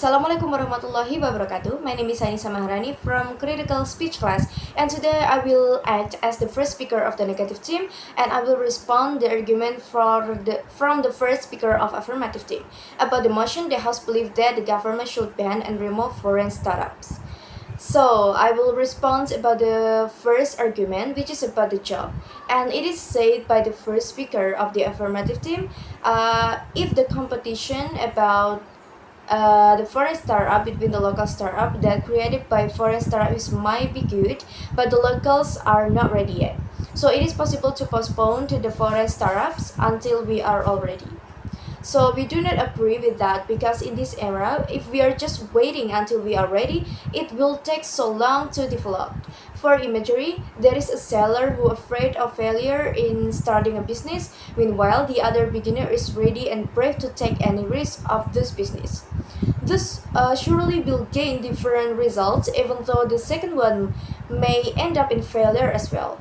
Assalamualaikum warahmatullahi wabarakatuh. My name is Annisa Maharani from Critical Speech class, and today I will act as the first speaker of the negative team, and I will respond the argument from the first speaker of affirmative team. About the motion, the House believes that the government should ban and remove foreign startups. So I will respond about the first argument, which is about the job, and it is said by the first speaker of the affirmative team. If the competition about the foreign startup between the local startup that created by foreign startups might be good, but the locals are not ready yet. So it is possible to postpone to the foreign startups until we are all ready. So we do not agree with that because in this era, if we are just waiting until we are ready, it will take so long to develop. For imagery, there is a seller who afraid of failure in starting a business, meanwhile the other beginner is ready and brave to take any risk of this business. This surely will gain different results even though the second one may end up in failure as well.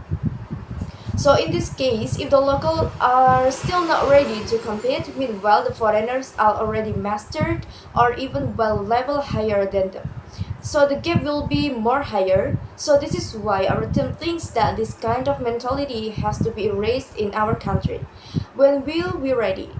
So in this case, if the locals are still not ready to compete, meanwhile the foreigners are already mastered or even well level higher than them. So the gap will be more higher. So this is why our team thinks that this kind of mentality has to be erased in our country. When will we ready?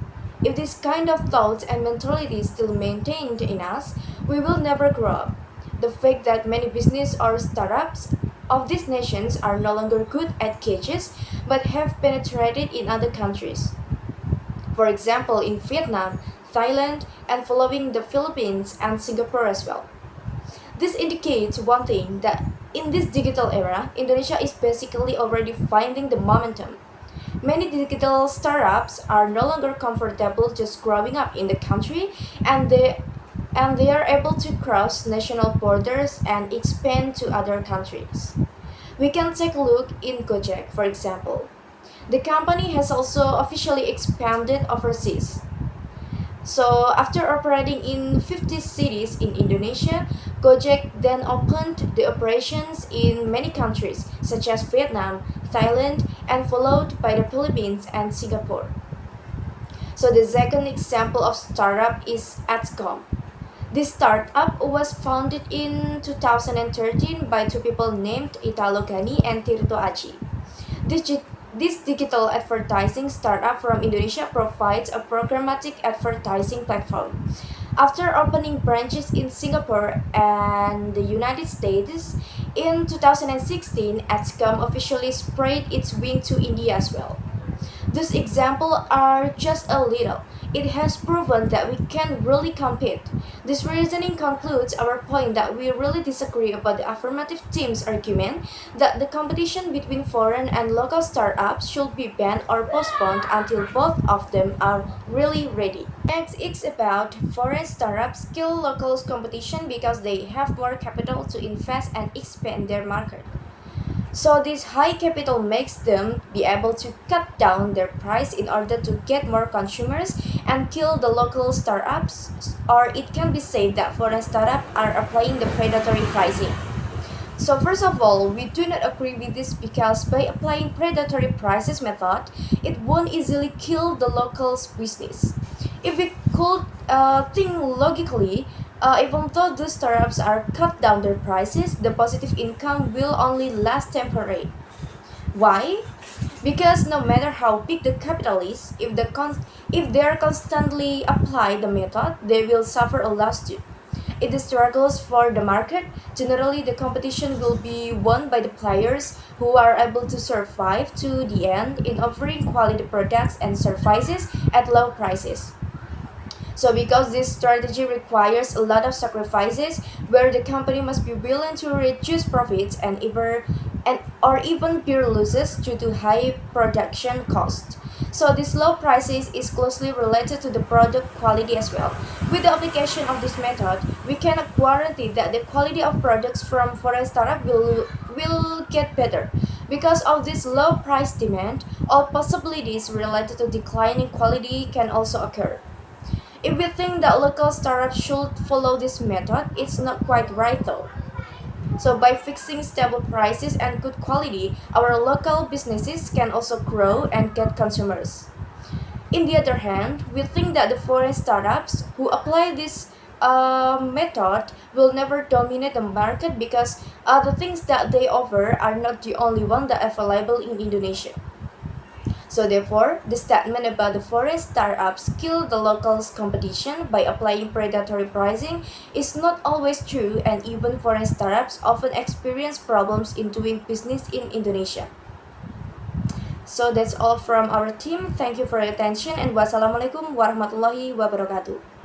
If this kind of thoughts and mentality is still maintained in us, we will never grow up. The fact that many business or startups of these nations are no longer good at cages but have penetrated in other countries. For example, in Vietnam, Thailand, and following the Philippines and Singapore as well. This indicates one thing, that in this digital era, Indonesia is basically already finding the momentum. Many digital startups are no longer comfortable just growing up in the country, and they are able to cross national borders and expand to other countries. We can take a look in Gojek, for example. The company has also officially expanded overseas. So after operating in 50 cities in Indonesia, Gojek then opened the operations in many countries such as Vietnam, Thailand, and followed by the Philippines and Singapore. So the second example of startup is Adscom. This startup was founded in 2013 by two people named Italo Gani and Tirto Aji. This digital advertising startup from Indonesia provides a programmatic advertising platform. After opening branches in Singapore and the United States, in 2016, Adscom officially spread its wing to India as well. These examples are just a little. It has proven that we can really compete. This reasoning concludes our point that we really disagree about the affirmative team's argument that the competition between foreign and local startups should be banned or postponed until both of them are really ready. Next, it's about foreign startups kill locals' competition because they have more capital to invest and expand their market. So this high capital makes them be able to cut down their price in order to get more consumers and kill the local startups, or it can be said that foreign startups are applying the predatory pricing. So first of all, we do not agree with this because by applying predatory prices method, it won't easily kill the locals' business. If we could think logically, even though the startups are cut down their prices, the positive income will only last temporary. Why? Because no matter how big the capital is, if they are constantly apply the method, they will suffer a loss too. If the struggles for the market, generally the competition will be won by the players who are able to survive to the end in offering quality products and services at low prices. So because this strategy requires a lot of sacrifices where the company must be willing to reduce profits or even bear losses due to high production cost. So this low prices is closely related to the product quality as well. With the application of this method, we cannot guarantee that the quality of products from foreign startup will get better. Because of this low price demand, all possibilities related to declining quality can also occur. If we think that local startups should follow this method, it's not quite right though. So by fixing stable prices and good quality, our local businesses can also grow and get consumers. In the other hand, we think that the foreign startups who apply this method will never dominate the market because the things that they offer are not the only one that are available in Indonesia. So therefore, the statement about the foreign startups kill the locals' competition by applying predatory pricing is not always true, and even foreign startups often experience problems in doing business in Indonesia. So that's all from our team. Thank you for your attention and wassalamualaikum warahmatullahi wabarakatuh.